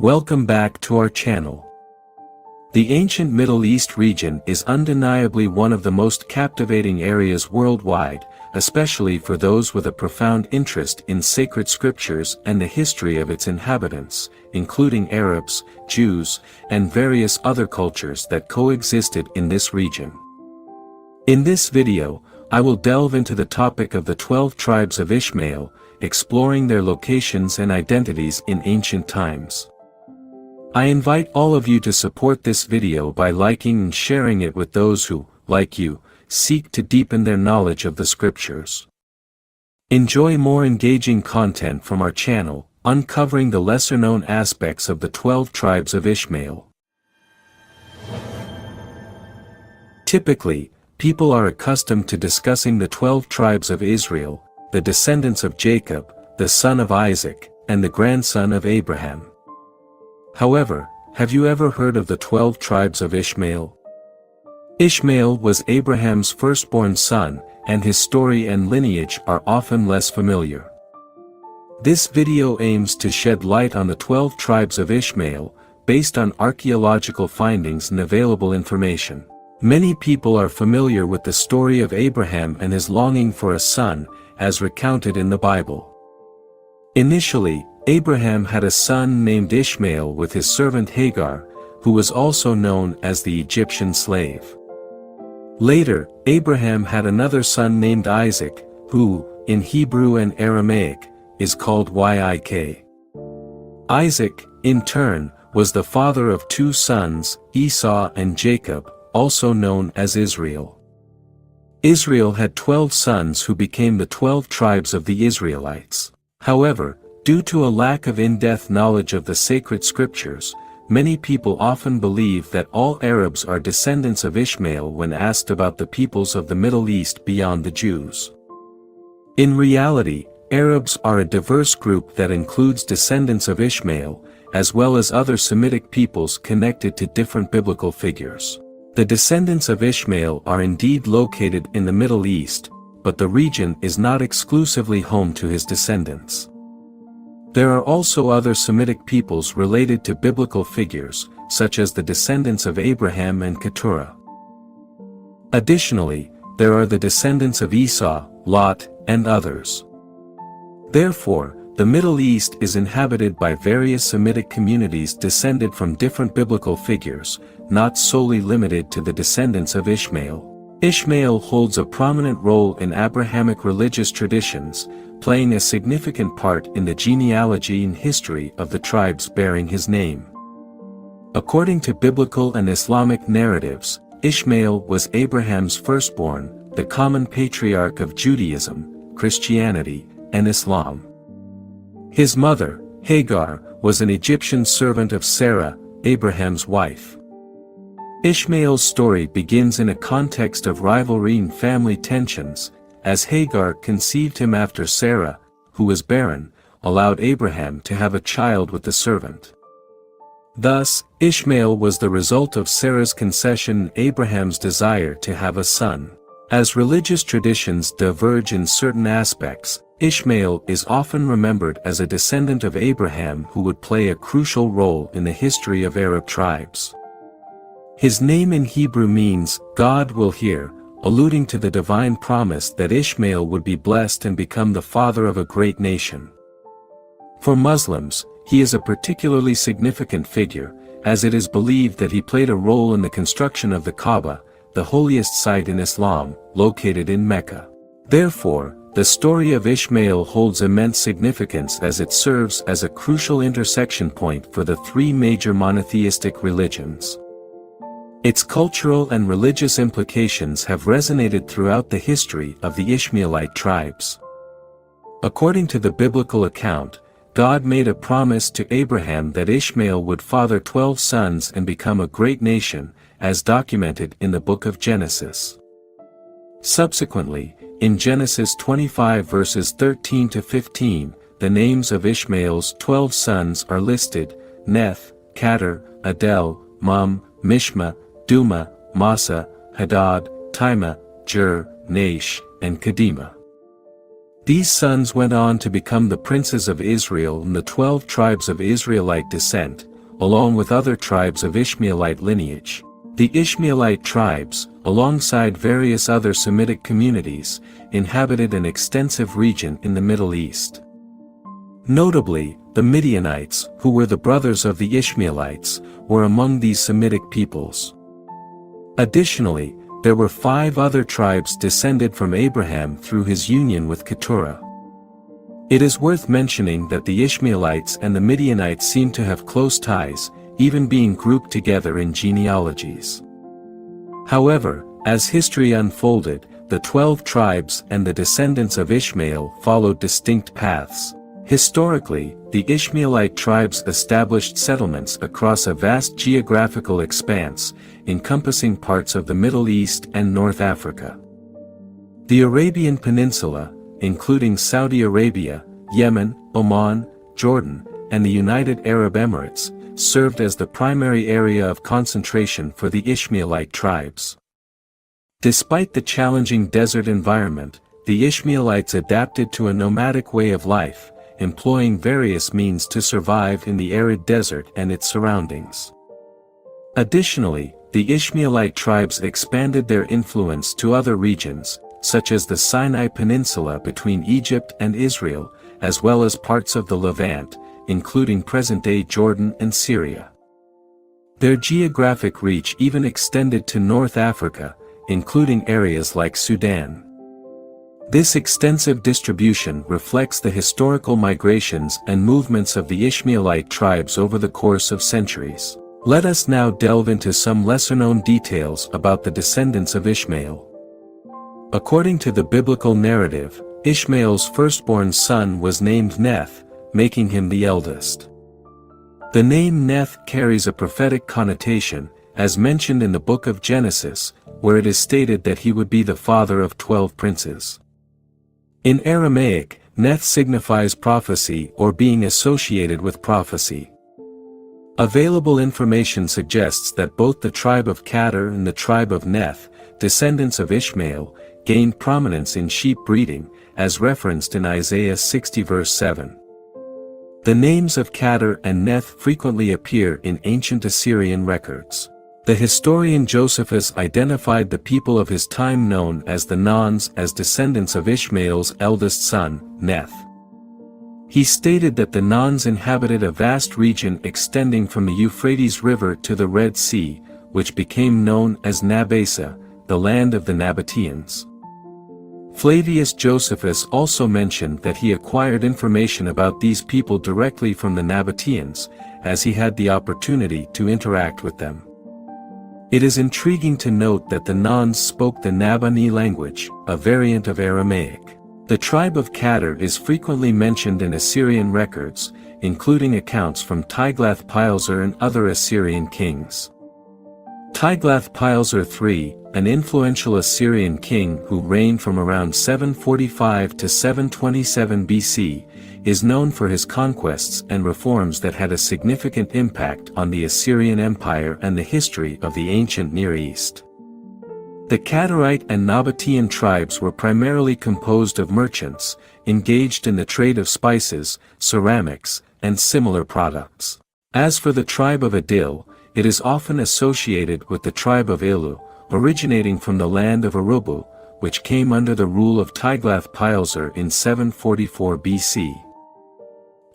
Welcome back to our channel. The ancient Middle East region is undeniably one of the most captivating areas worldwide, especially for those with a profound interest in sacred scriptures and the history of its inhabitants, including Arabs, Jews, and various other cultures that coexisted in this region. In this video, I will delve into the topic of the 12 tribes of Ishmael, exploring their locations and identities in ancient times. I invite all of you to support this video by liking and sharing it with those who, like you, seek to deepen their knowledge of the scriptures. Enjoy more engaging content from our channel, uncovering the lesser-known aspects of the 12 tribes of Ishmael. Typically, people are accustomed to discussing the 12 tribes of Israel, the descendants of Jacob, the son of Isaac, and the grandson of Abraham. However, have you ever heard of the 12 tribes of Ishmael? Ishmael was Abraham's firstborn son, and his story and lineage are often less familiar. This video aims to shed light on the 12 tribes of Ishmael, based on archaeological findings and available information. Many people are familiar with the story of Abraham and his longing for a son, as recounted in the Bible. Initially, Abraham had a son named Ishmael with his servant Hagar, who was also known as the Egyptian slave. Later, Abraham had another son named Isaac, who, in Hebrew and Aramaic, is called Yik. Isaac, in turn, was the father of two sons, Esau and Jacob, also known as Israel. Israel had 12 sons who became the 12 tribes of the Israelites. However, due to a lack of in-depth knowledge of the sacred scriptures, many people often believe that all Arabs are descendants of Ishmael when asked about the peoples of the Middle East beyond the Jews. In reality, Arabs are a diverse group that includes descendants of Ishmael, as well as other Semitic peoples connected to different biblical figures. The descendants of Ishmael are indeed located in the Middle East, but the region is not exclusively home to his descendants. There are also other Semitic peoples related to biblical figures, such as the descendants of Abraham and Keturah. Additionally, there are the descendants of Esau, Lot, and others. Therefore, the Middle East is inhabited by various Semitic communities descended from different biblical figures, not solely limited to the descendants of Ishmael. Ishmael holds a prominent role in Abrahamic religious traditions, playing a significant part in the genealogy and history of the tribes bearing his name. According to biblical and Islamic narratives, Ishmael was Abraham's firstborn, the common patriarch of Judaism, Christianity, and Islam. His mother, Hagar, was an Egyptian servant of Sarah, Abraham's wife. Ishmael's story begins in a context of rivalry and family tensions, as Hagar conceived him after Sarah, who was barren, allowed Abraham to have a child with the servant. Thus, Ishmael was the result of Sarah's concession and Abraham's desire to have a son. As religious traditions diverge in certain aspects, Ishmael is often remembered as a descendant of Abraham who would play a crucial role in the history of Arab tribes. His name in Hebrew means, "God will hear," alluding to the divine promise that Ishmael would be blessed and become the father of a great nation. For Muslims, he is a particularly significant figure, as it is believed that he played a role in the construction of the Kaaba, the holiest site in Islam, located in Mecca. Therefore, the story of Ishmael holds immense significance as it serves as a crucial intersection point for the three major monotheistic religions. Its cultural and religious implications have resonated throughout the history of the Ishmaelite tribes. According to the biblical account, God made a promise to Abraham that Ishmael would father 12 sons and become a great nation, as documented in the book of Genesis. Subsequently, in Genesis 25 verses 13 to 15, the names of Ishmael's 12 sons are listed: Neth, Kater, Adel, Mum, Mishma, Duma, Massa, Hadad, Tima, Jur, Naish, and Kadima. These sons went on to become the princes of Israel and the 12 tribes of Israelite descent, along with other tribes of Ishmaelite lineage. The Ishmaelite tribes, alongside various other Semitic communities, inhabited an extensive region in the Middle East. Notably, the Midianites, who were the brothers of the Ishmaelites, were among these Semitic peoples. Additionally, there were 5 other tribes descended from Abraham through his union with Keturah. It is worth mentioning that the Ishmaelites and the Midianites seem to have close ties, even being grouped together in genealogies. However, as history unfolded, the 12 tribes and the descendants of Ishmael followed distinct paths. Historically, the Ishmaelite tribes established settlements across a vast geographical expanse, encompassing parts of the Middle East and North Africa. The Arabian Peninsula, including Saudi Arabia, Yemen, Oman, Jordan, and the United Arab Emirates, served as the primary area of concentration for the Ishmaelite tribes. Despite the challenging desert environment, the Ishmaelites adapted to a nomadic way of life, employing various means to survive in the arid desert and its surroundings. Additionally, the Ishmaelite tribes expanded their influence to other regions, such as the Sinai Peninsula between Egypt and Israel, as well as parts of the Levant, including present-day Jordan and Syria. Their geographic reach even extended to North Africa, including areas like Sudan. This extensive distribution reflects the historical migrations and movements of the Ishmaelite tribes over the course of centuries. Let us now delve into some lesser-known details about the descendants of Ishmael. According to the biblical narrative, Ishmael's firstborn son was named Neth, making him the eldest. The name Neth carries a prophetic connotation, as mentioned in the book of Genesis, where it is stated that he would be the father of 12 princes. In Aramaic, Neth signifies prophecy or being associated with prophecy. Available information suggests that both the tribe of Ketur and the tribe of Neth, descendants of Ishmael, gained prominence in sheep breeding, as referenced in Isaiah 60 verse 7. The names of Ketur and Neth frequently appear in ancient Assyrian records. The historian Josephus identified the people of his time known as the Nons as descendants of Ishmael's eldest son, Neth. He stated that the Nons inhabited a vast region extending from the Euphrates River to the Red Sea, which became known as Nabasa, the land of the Nabateans. Flavius Josephus also mentioned that he acquired information about these people directly from the Nabateans, as he had the opportunity to interact with them. It is intriguing to note that the Nons spoke the Nabani language, a variant of Aramaic. The tribe of Ketur is frequently mentioned in Assyrian records, including accounts from Tiglath-Pileser and other Assyrian kings. Tiglath-Pileser III, an influential Assyrian king who reigned from around 745 to 727 BC, is known for his conquests and reforms that had a significant impact on the Assyrian Empire and the history of the ancient Near East. The Keturite and Nabatean tribes were primarily composed of merchants, engaged in the trade of spices, ceramics, and similar products. As for the tribe of Adil, it is often associated with the tribe of Ilu, originating from the land of Arubu, which came under the rule of Tiglath-Pileser in 744 BC.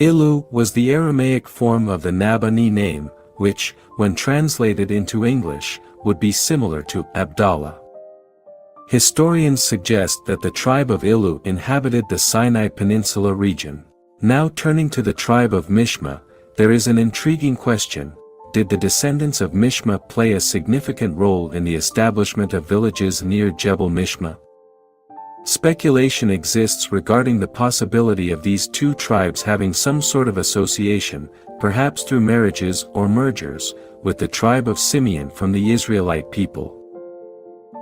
Ilu was the Aramaic form of the Nabani name, which, when translated into English, would be similar to Abdallah. Historians suggest that the tribe of Ilu inhabited the Sinai Peninsula region. Now turning to the tribe of Mishma, there is an intriguing question: did the descendants of Mishma play a significant role in the establishment of villages near Jebel Mishma? Speculation exists regarding the possibility of these two tribes having some sort of association, perhaps through marriages or mergers, with the tribe of Simeon from the Israelite people.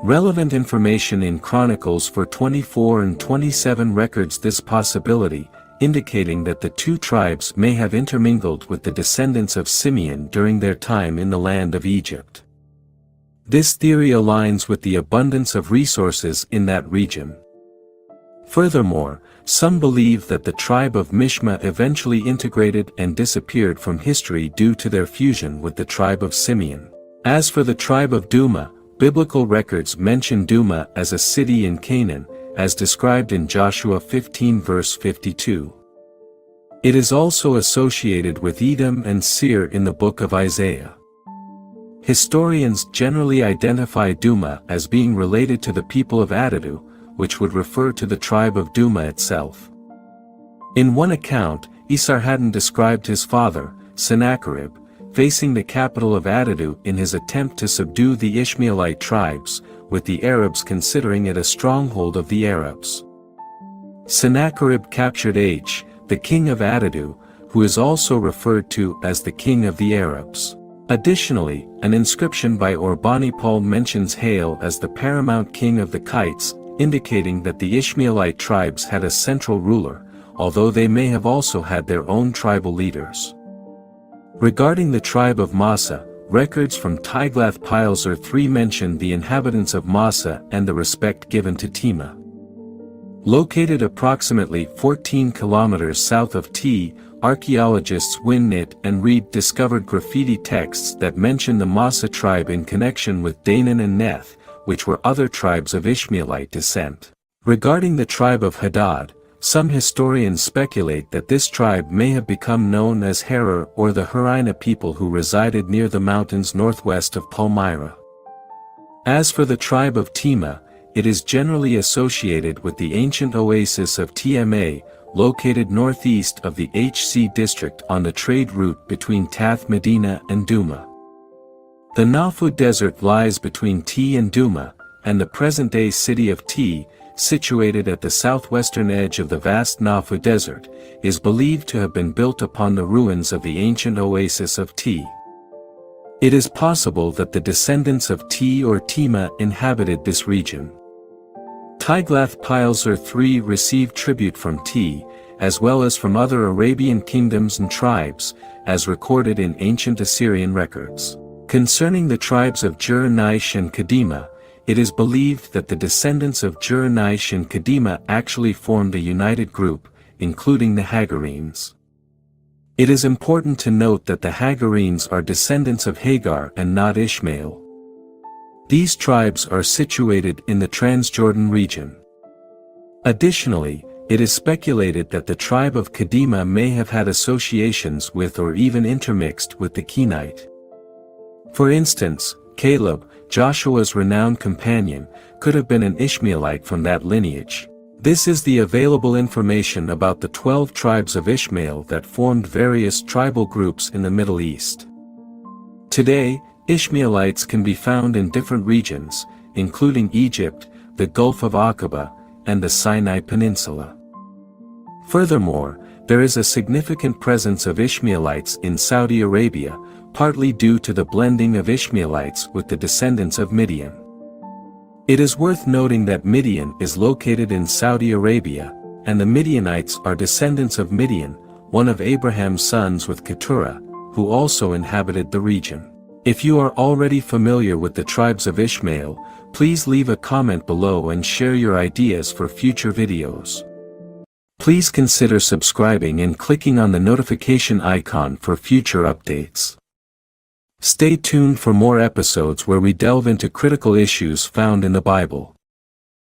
Relevant information in Chronicles 4:24 and 27 records this possibility, indicating that the two tribes may have intermingled with the descendants of Simeon during their time in the land of Egypt. This theory aligns with the abundance of resources in that region. Furthermore, some believe that the tribe of Mishma eventually integrated and disappeared from history due to their fusion with the tribe of Simeon. As for the tribe of Duma, biblical records mention Duma as a city in Canaan, as described in Joshua 15 verse 52. It is also associated with Edom and Seir in the book of Isaiah. Historians generally identify Duma as being related to the people of Adadu, which would refer to the tribe of Duma itself. In one account, Esarhaddon described his father, Sennacherib, facing the capital of Adadu in his attempt to subdue the Ishmaelite tribes, with the Arabs considering it a stronghold of the Arabs. Sennacherib captured H, the king of Adadu, who is also referred to as the king of the Arabs. Additionally, an inscription by Orbanipal mentions Hail as the paramount king of the Kites, indicating that the Ishmaelite tribes had a central ruler, although they may have also had their own tribal leaders. Regarding the tribe of Massa, records from Tiglath-Pileser III mention the inhabitants of Massa and the respect given to Tema. Located approximately 14 kilometers south of T, archaeologists Winnett and Reed discovered graffiti texts that mention the Massa tribe in connection with Danaan and Neth, which were other tribes of Ishmaelite descent. Regarding the tribe of Hadad, some historians speculate that this tribe may have become known as Harar or the Huraina people who resided near the mountains northwest of Palmyra. As for the tribe of Tema, it is generally associated with the ancient oasis of Tma, located northeast of the HC district on the trade route between Tath Medina and Duma. The Nafu Desert lies between T and Duma, and the present-day city of T, situated at the southwestern edge of the vast Nafu Desert, is believed to have been built upon the ruins of the ancient oasis of T. It is possible that the descendants of T or Tema inhabited this region. Tiglath-Pileser III received tribute from T, as well as from other Arabian kingdoms and tribes, as recorded in ancient Assyrian records. Concerning the tribes of Jur-Nish and Kadima, it is believed that the descendants of Jur-Nish and Kadima actually formed a united group, including the Hagarenes. It is important to note that the Hagarenes are descendants of Hagar and not Ishmael. These tribes are situated in the Transjordan region. Additionally, it is speculated that the tribe of Kadima may have had associations with or even intermixed with the Kenite. For instance, Caleb, Joshua's renowned companion, could have been an Ishmaelite from that lineage. This is the available information about the 12 tribes of Ishmael that formed various tribal groups in the Middle East. Today, Ishmaelites can be found in different regions, including Egypt, the Gulf of Aqaba, and the Sinai Peninsula. Furthermore, there is a significant presence of Ishmaelites in Saudi Arabia, partly due to the blending of Ishmaelites with the descendants of Midian. It is worth noting that Midian is located in Saudi Arabia, and the Midianites are descendants of Midian, one of Abraham's sons with Keturah, who also inhabited the region. If you are already familiar with the tribes of Ishmael, please leave a comment below and share your ideas for future videos. Please consider subscribing and clicking on the notification icon for future updates. Stay tuned for more episodes where we delve into critical issues found in the Bible.